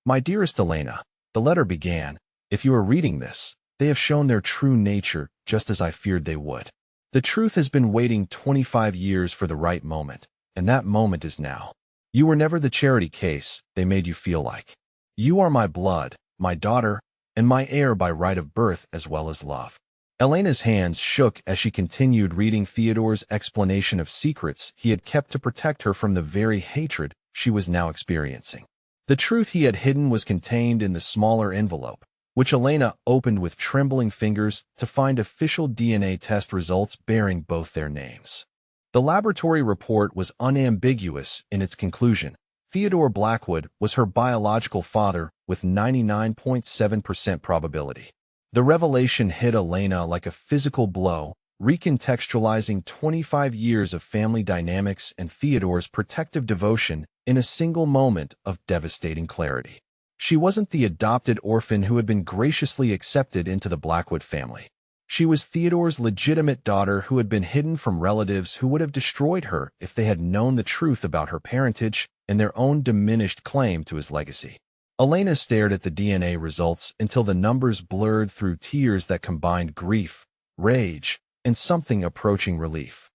"My dearest Elena," the letter began, "if you are reading this, they have shown their true nature just as I feared they would. The truth has been waiting 25 years for the right moment, and that moment is now. You were never the charity case they made you feel like. You are my blood, my daughter, and my heir by right of birth as well as love." Elena's hands shook as she continued reading Theodore's explanation of secrets he had kept to protect her from the very hatred she was now experiencing. The truth he had hidden was contained in the smaller envelope, which Elena opened with trembling fingers to find official DNA test results bearing both their names. The laboratory report was unambiguous in its conclusion. Theodore Blackwood was her biological father with 99.7% probability. The revelation hit Elena like a physical blow, recontextualizing 25 years of family dynamics and Theodore's protective devotion in a single moment of devastating clarity. She wasn't the adopted orphan who had been graciously accepted into the Blackwood family. She was Theodore's legitimate daughter who had been hidden from relatives who would have destroyed her if they had known the truth about her parentage and their own diminished claim to his legacy. Elena stared at the DNA results until the numbers blurred through tears that combined grief, rage, and something approaching relief.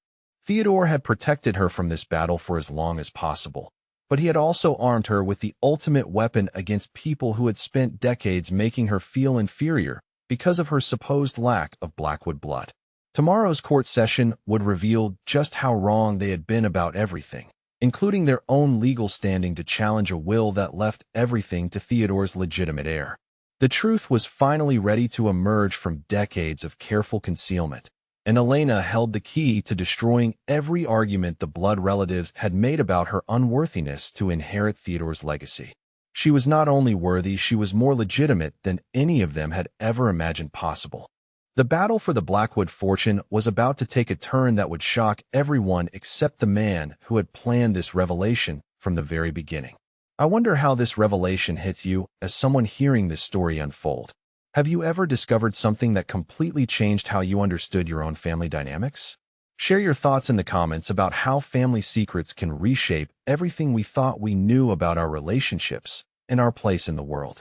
Theodore had protected her from this battle for as long as possible, but he had also armed her with the ultimate weapon against people who had spent decades making her feel inferior because of her supposed lack of Blackwood blood. Tomorrow's court session would reveal just how wrong they had been about everything, including their own legal standing to challenge a will that left everything to Theodore's legitimate heir. The truth was finally ready to emerge from decades of careful concealment, and Elena held the key to destroying every argument the blood relatives had made about her unworthiness to inherit Theodore's legacy. She was not only worthy, she was more legitimate than any of them had ever imagined possible. The battle for the Blackwood fortune was about to take a turn that would shock everyone except the man who had planned this revelation from the very beginning. I wonder how this revelation hits you as someone hearing this story unfold. Have you ever discovered something that completely changed how you understood your own family dynamics? Share your thoughts in the comments about how family secrets can reshape everything we thought we knew about our relationships and our place in the world.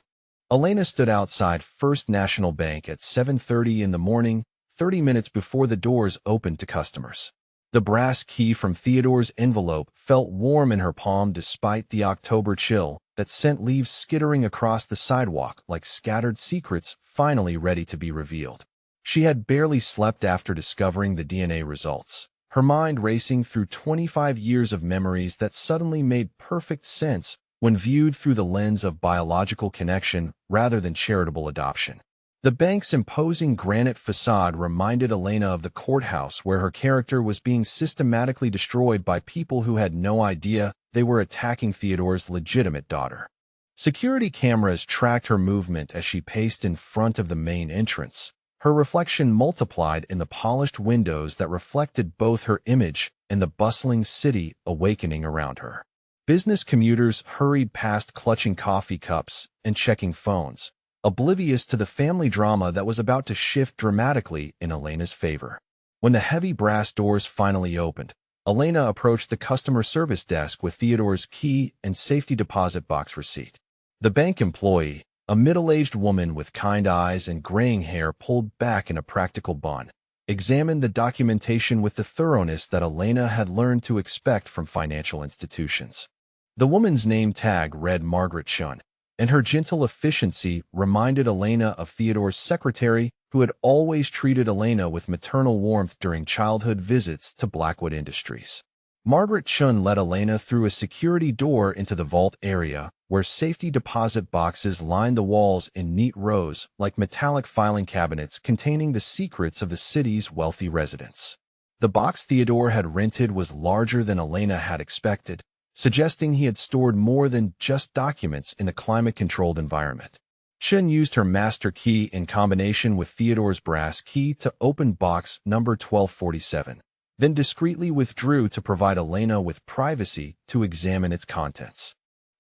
Elena stood outside First National Bank at 7:30 in the morning, 30 minutes before the doors opened to customers. The brass key from Theodore's envelope felt warm in her palm despite the October chill that sent leaves skittering across the sidewalk like scattered secrets finally ready to be revealed. She had barely slept after discovering the DNA results, her mind racing through 25 years of memories that suddenly made perfect sense when viewed through the lens of biological connection rather than charitable adoption. The bank's imposing granite facade reminded Elena of the courthouse where her character was being systematically destroyed by people who had no idea they were attacking Theodore's legitimate daughter. Security cameras tracked her movement as she paced in front of the main entrance, her reflection multiplied in the polished windows that reflected both her image and the bustling city awakening around her. Business commuters hurried past clutching coffee cups and checking phones, oblivious to the family drama that was about to shift dramatically in Elena's favor. When the heavy brass doors finally opened, Elena approached the customer service desk with Theodore's key and safety deposit box receipt. The bank employee, a middle-aged woman with kind eyes and graying hair pulled back in a practical bun, examined the documentation with the thoroughness that Elena had learned to expect from financial institutions. The woman's name tag read Margaret Shun, and her gentle efficiency reminded Elena of Theodore's secretary, who had always treated Elena with maternal warmth during childhood visits to Blackwood Industries. Margaret Chun led Elena through a security door into the vault area, where safety deposit boxes lined the walls in neat rows like metallic filing cabinets containing the secrets of the city's wealthy residents. The box Theodore had rented was larger than Elena had expected, suggesting he had stored more than just documents in the climate-controlled environment. Chun used her master key in combination with Theodore's brass key to open box number 1247, then discreetly withdrew to provide Elena with privacy to examine its contents.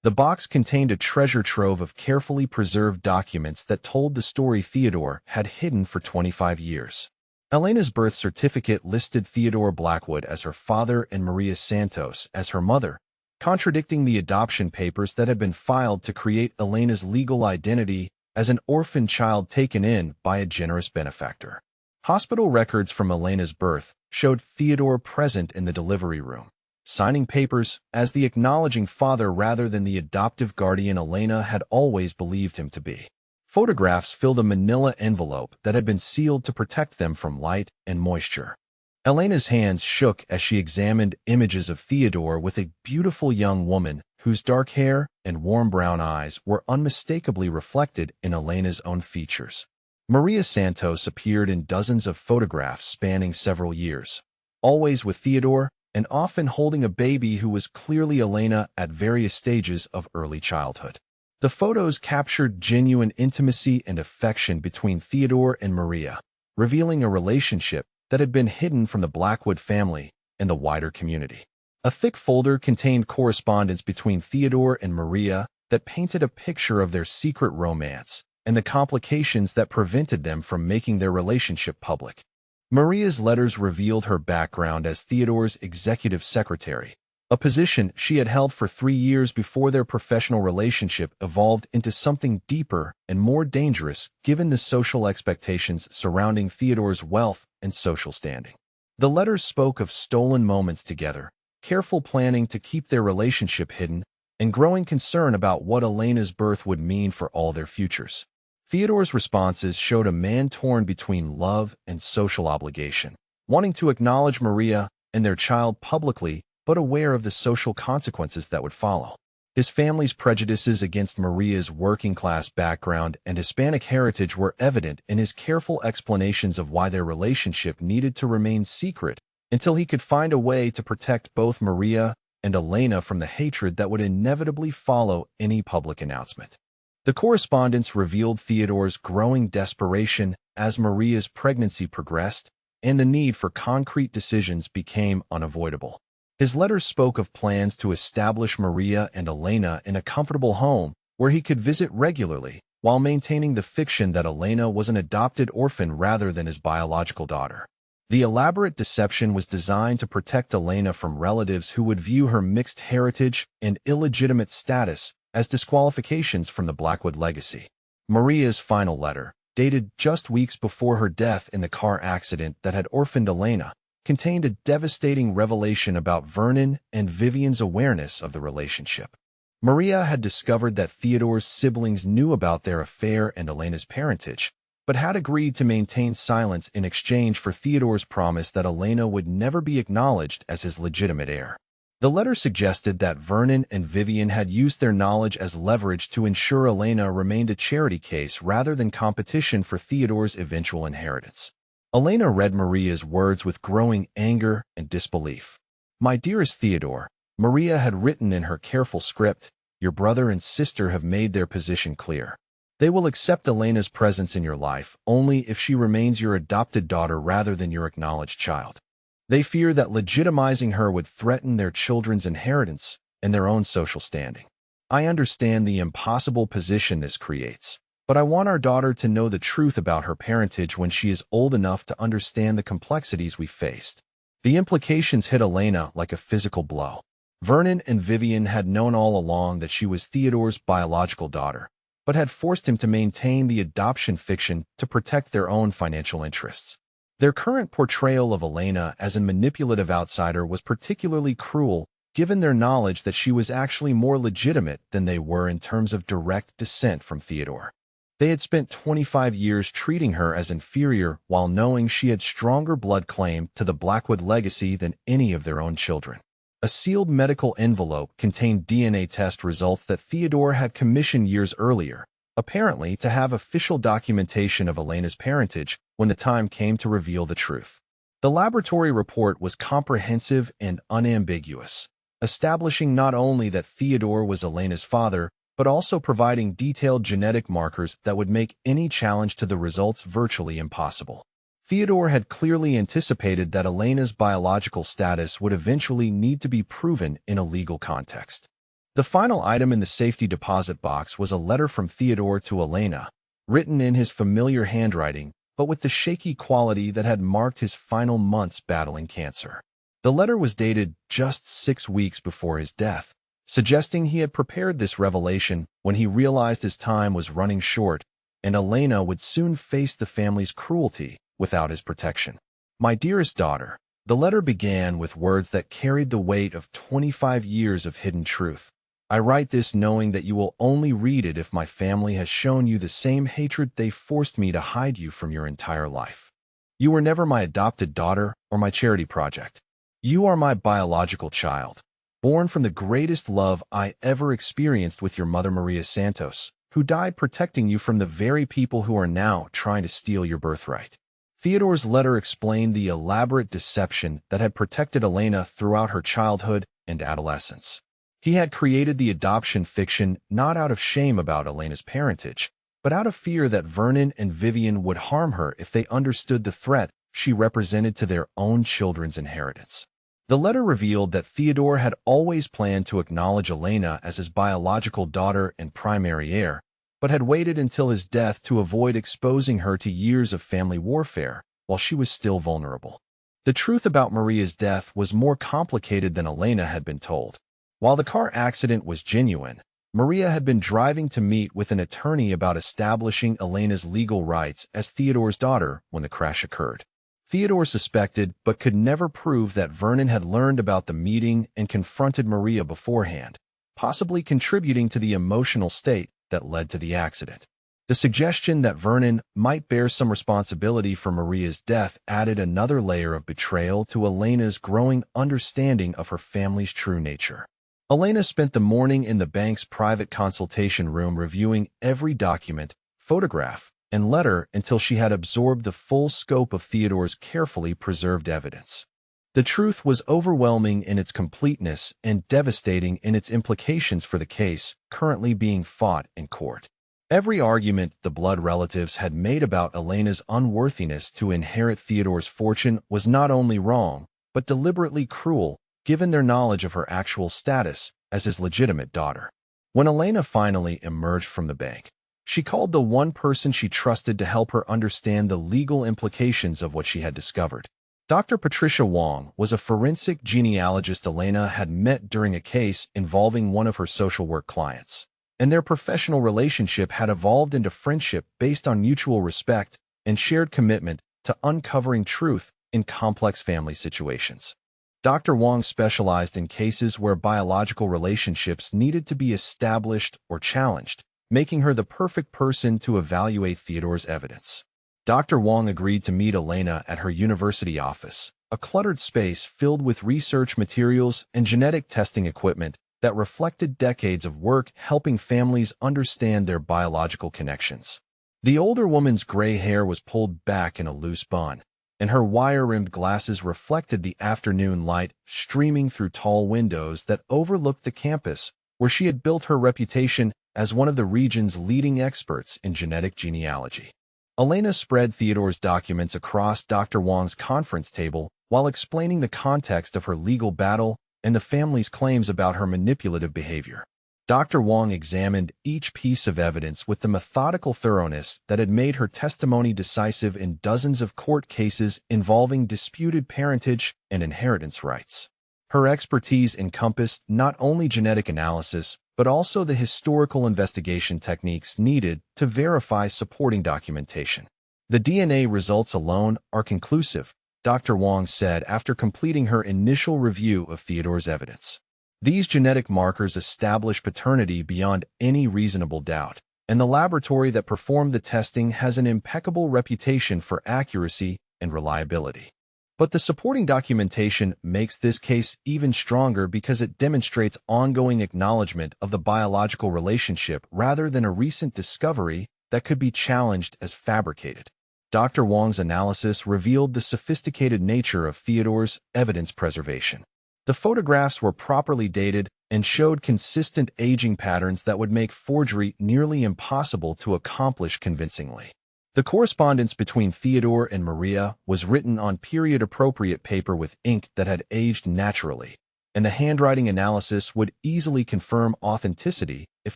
The box contained a treasure trove of carefully preserved documents that told the story Theodore had hidden for 25 years. Elena's birth certificate listed Theodore Blackwood as her father and Maria Santos as her mother, contradicting the adoption papers that had been filed to create Elena's legal identity as an orphan child taken in by a generous benefactor. Hospital records from Elena's birth showed Theodore present in the delivery room, signing papers as the acknowledging father rather than the adoptive guardian Elena had always believed him to be. Photographs filled a manila envelope that had been sealed to protect them from light and moisture. Elena's hands shook as she examined images of Theodore with a beautiful young woman whose dark hair and warm brown eyes were unmistakably reflected in Elena's own features. Maria Santos appeared in dozens of photographs spanning several years, always with Theodore and often holding a baby who was clearly Elena at various stages of early childhood. The photos captured genuine intimacy and affection between Theodore and Maria, revealing a relationship that had been hidden from the Blackwood family and the wider community. A thick folder contained correspondence between Theodore and Maria that painted a picture of their secret romance and the complications that prevented them from making their relationship public. Maria's letters revealed her background as Theodore's executive secretary, a position she had held for 3 years before their professional relationship evolved into something deeper and more dangerous given the social expectations surrounding Theodore's wealth and social standing. The letters spoke of stolen moments together, careful planning to keep their relationship hidden, and growing concern about what Elena's birth would mean for all their futures. Theodore's responses showed a man torn between love and social obligation, wanting to acknowledge Maria and their child publicly but aware of the social consequences that would follow. His family's prejudices against Maria's working-class background and Hispanic heritage were evident in his careful explanations of why their relationship needed to remain secret until he could find a way to protect both Maria and Elena from the hatred that would inevitably follow any public announcement. The correspondence revealed Theodore's growing desperation as Maria's pregnancy progressed, and the need for concrete decisions became unavoidable. His letters spoke of plans to establish Maria and Elena in a comfortable home where he could visit regularly, while maintaining the fiction that Elena was an adopted orphan rather than his biological daughter. The elaborate deception was designed to protect Elena from relatives who would view her mixed heritage and illegitimate status as disqualifications from the Blackwood legacy. Maria's final letter, dated just weeks before her death in the car accident that had orphaned Elena, contained a devastating revelation about Vernon and Vivian's awareness of the relationship. Maria had discovered that Theodore's siblings knew about their affair and Elena's parentage, but had agreed to maintain silence in exchange for Theodore's promise that Elena would never be acknowledged as his legitimate heir. The letter suggested that Vernon and Vivian had used their knowledge as leverage to ensure Elena remained a charity case rather than competition for Theodore's eventual inheritance. Elena read Maria's words with growing anger and disbelief. "My dearest Theodore," Maria had written in her careful script, "your brother and sister have made their position clear. They will accept Elena's presence in your life only if she remains your adopted daughter rather than your acknowledged child. They fear that legitimizing her would threaten their children's inheritance and their own social standing. I understand the impossible position this creates, but I want our daughter to know the truth about her parentage when she is old enough to understand the complexities we faced." The implications hit Elena like a physical blow. Vernon and Vivian had known all along that she was Theodore's biological daughter, but had forced him to maintain the adoption fiction to protect their own financial interests. Their current portrayal of Elena as a manipulative outsider was particularly cruel, given their knowledge that she was actually more legitimate than they were in terms of direct descent from Theodore. They had spent 25 years treating her as inferior while knowing she had stronger blood claim to the Blackwood legacy than any of their own children. A sealed medical envelope contained DNA test results that Theodore had commissioned years earlier, apparently to have official documentation of Elena's parentage when the time came to reveal the truth. The laboratory report was comprehensive and unambiguous, establishing not only that Theodore was Elena's father, but also providing detailed genetic markers that would make any challenge to the results virtually impossible. Theodore had clearly anticipated that Elena's biological status would eventually need to be proven in a legal context. The final item in the safety deposit box was a letter from Theodore to Elena, written in his familiar handwriting, but with the shaky quality that had marked his final months battling cancer. The letter was dated just 6 weeks before his death, suggesting he had prepared this revelation when he realized his time was running short and Elena would soon face the family's cruelty without his protection. My dearest daughter, the letter began with words that carried the weight of 25 years of hidden truth. I write this knowing that you will only read it if my family has shown you the same hatred they forced me to hide you from your entire life. You were never my adopted daughter or my charity project. You are my biological child, born from the greatest love I ever experienced with your mother Maria Santos, who died protecting you from the very people who are now trying to steal your birthright. Theodore's letter explained the elaborate deception that had protected Elena throughout her childhood and adolescence. He had created the adoption fiction not out of shame about Elena's parentage, but out of fear that Vernon and Vivian would harm her if they understood the threat she represented to their own children's inheritance. The letter revealed that Theodore had always planned to acknowledge Elena as his biological daughter and primary heir, but had waited until his death to avoid exposing her to years of family warfare while she was still vulnerable. The truth about Maria's death was more complicated than Elena had been told. While the car accident was genuine, Maria had been driving to meet with an attorney about establishing Elena's legal rights as Theodore's daughter when the crash occurred. Theodore suspected but could never prove that Vernon had learned about the meeting and confronted Maria beforehand, possibly contributing to the emotional state that led to the accident. The suggestion that Vernon might bear some responsibility for Maria's death added another layer of betrayal to Elena's growing understanding of her family's true nature. Elena spent the morning in the bank's private consultation room reviewing every document, photograph, and letter until she had absorbed the full scope of Theodore's carefully preserved evidence. The truth was overwhelming in its completeness and devastating in its implications for the case currently being fought in court. Every argument the blood relatives had made about Elena's unworthiness to inherit Theodore's fortune was not only wrong, but deliberately cruel, given their knowledge of her actual status as his legitimate daughter. When Elena finally emerged from the bank, she called the one person she trusted to help her understand the legal implications of what she had discovered. Dr. Patricia Wong was a forensic genealogist Elena had met during a case involving one of her social work clients, and their professional relationship had evolved into friendship based on mutual respect and shared commitment to uncovering truth in complex family situations. Dr. Wong specialized in cases where biological relationships needed to be established or challenged, making her the perfect person to evaluate Theodore's evidence. Dr. Wong agreed to meet Elena at her university office, a cluttered space filled with research materials and genetic testing equipment that reflected decades of work helping families understand their biological connections. The older woman's gray hair was pulled back in a loose bun, and her wire-rimmed glasses reflected the afternoon light streaming through tall windows that overlooked the campus where she had built her reputation as one of the region's leading experts in genetic genealogy. Elena spread Theodore's documents across Dr. Wong's conference table while explaining the context of her legal battle and the family's claims about her manipulative behavior. Dr. Wong examined each piece of evidence with the methodical thoroughness that had made her testimony decisive in dozens of court cases involving disputed parentage and inheritance rights. Her expertise encompassed not only genetic analysis, but also the historical investigation techniques needed to verify supporting documentation. The DNA results alone are conclusive, Dr. Wong said after completing her initial review of Theodore's evidence. These genetic markers establish paternity beyond any reasonable doubt, and the laboratory that performed the testing has an impeccable reputation for accuracy and reliability. But the supporting documentation makes this case even stronger because it demonstrates ongoing acknowledgement of the biological relationship rather than a recent discovery that could be challenged as fabricated. Dr. Wong's analysis revealed the sophisticated nature of Theodore's evidence preservation. The photographs were properly dated and showed consistent aging patterns that would make forgery nearly impossible to accomplish convincingly. The correspondence between Theodore and Maria was written on period-appropriate paper with ink that had aged naturally, and the handwriting analysis would easily confirm authenticity if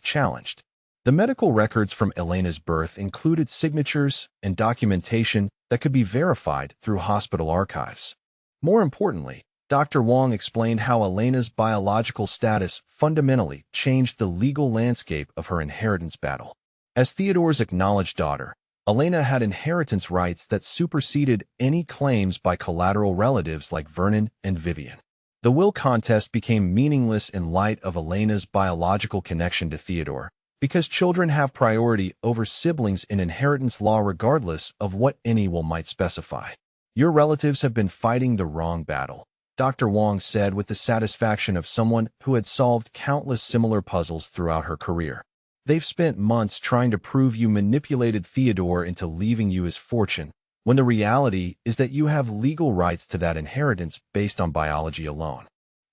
challenged. The medical records from Elena's birth included signatures and documentation that could be verified through hospital archives. More importantly, Dr. Wong explained how Elena's biological status fundamentally changed the legal landscape of her inheritance battle. As Theodore's acknowledged daughter, Elena had inheritance rights that superseded any claims by collateral relatives like Vernon and Vivian. The will contest became meaningless in light of Elena's biological connection to Theodore, because children have priority over siblings in inheritance law regardless of what any will might specify. Your relatives have been fighting the wrong battle, Dr. Wong said with the satisfaction of someone who had solved countless similar puzzles throughout her career. They've spent months trying to prove you manipulated Theodore into leaving you his fortune, when the reality is that you have legal rights to that inheritance based on biology alone.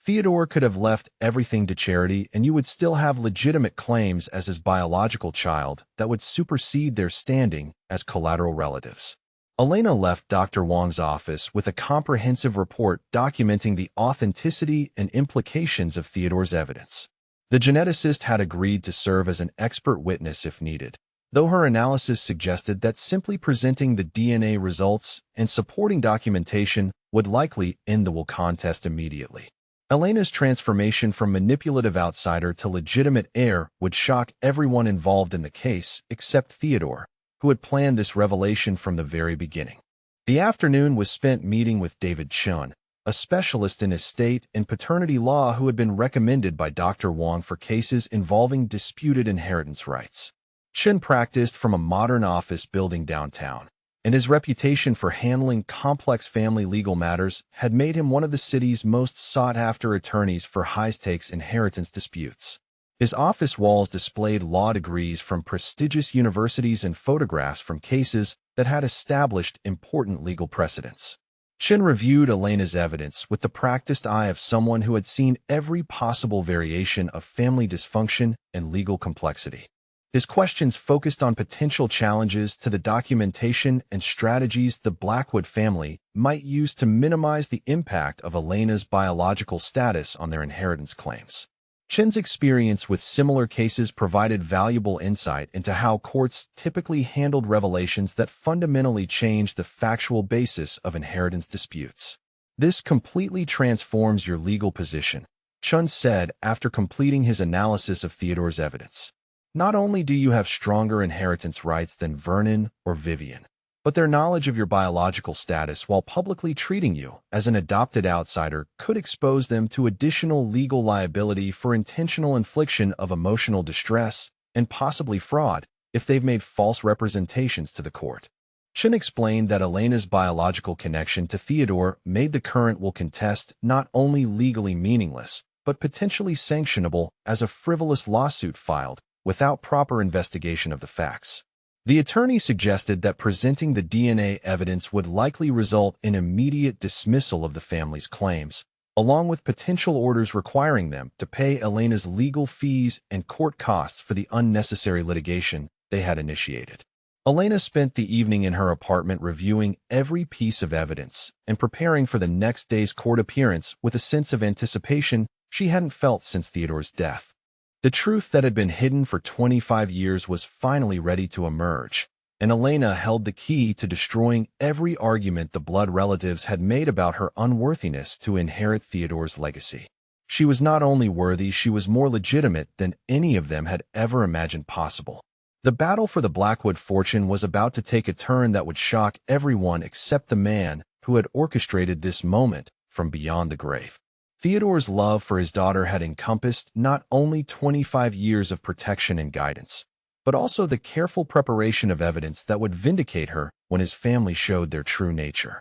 Theodore could have left everything to charity and you would still have legitimate claims as his biological child that would supersede their standing as collateral relatives. Elena left Dr. Wong's office with a comprehensive report documenting the authenticity and implications of Theodore's evidence. The geneticist had agreed to serve as an expert witness if needed, though her analysis suggested that simply presenting the DNA results and supporting documentation would likely end the will contest immediately. Elena's transformation from manipulative outsider to legitimate heir would shock everyone involved in the case except Theodore, who had planned this revelation from the very beginning. The afternoon was spent meeting with David Chun, a specialist in estate and paternity law who had been recommended by Dr. Wong for cases involving disputed inheritance rights. Chun practiced from a modern office building downtown, and his reputation for handling complex family legal matters had made him one of the city's most sought-after attorneys for high-stakes inheritance disputes. His office walls displayed law degrees from prestigious universities and photographs from cases that had established important legal precedents. Chun reviewed Elena's evidence with the practiced eye of someone who had seen every possible variation of family dysfunction and legal complexity. His questions focused on potential challenges to the documentation and strategies the Blackwood family might use to minimize the impact of Elena's biological status on their inheritance claims. Chun's experience with similar cases provided valuable insight into how courts typically handled revelations that fundamentally changed the factual basis of inheritance disputes. This completely transforms your legal position, Chun said after completing his analysis of Theodore's evidence. Not only do you have stronger inheritance rights than Vernon or Vivian, but their knowledge of your biological status while publicly treating you as an adopted outsider could expose them to additional legal liability for intentional infliction of emotional distress and possibly fraud if they've made false representations to the court. Chun explained that Elena's biological connection to Theodore made the current will contest not only legally meaningless, but potentially sanctionable as a frivolous lawsuit filed without proper investigation of the facts. The attorney suggested that presenting the DNA evidence would likely result in immediate dismissal of the family's claims, along with potential orders requiring them to pay Elena's legal fees and court costs for the unnecessary litigation they had initiated. Elena spent the evening in her apartment reviewing every piece of evidence and preparing for the next day's court appearance with a sense of anticipation she hadn't felt since Theodore's death. The truth that had been hidden for 25 years was finally ready to emerge, and Elena held the key to destroying every argument the blood relatives had made about her unworthiness to inherit Theodore's legacy. She was not only worthy, she was more legitimate than any of them had ever imagined possible. The battle for the Blackwood fortune was about to take a turn that would shock everyone except the man who had orchestrated this moment from beyond the grave. Theodore's love for his daughter had encompassed not only 25 years of protection and guidance, but also the careful preparation of evidence that would vindicate her when his family showed their true nature.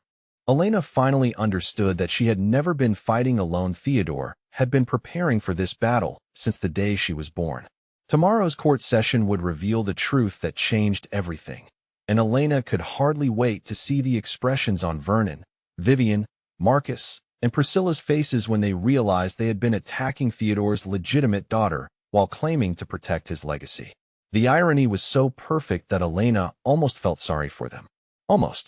Elena finally understood that she had never been fighting alone. Theodore had been preparing for this battle since the day she was born. Tomorrow's court session would reveal the truth that changed everything, and Elena could hardly wait to see the expressions on Vernon, Vivian, Marcus, and Priscilla's faces when they realized they had been attacking Theodore's legitimate daughter while claiming to protect his legacy. The irony was so perfect that Elena almost felt sorry for them. Almost.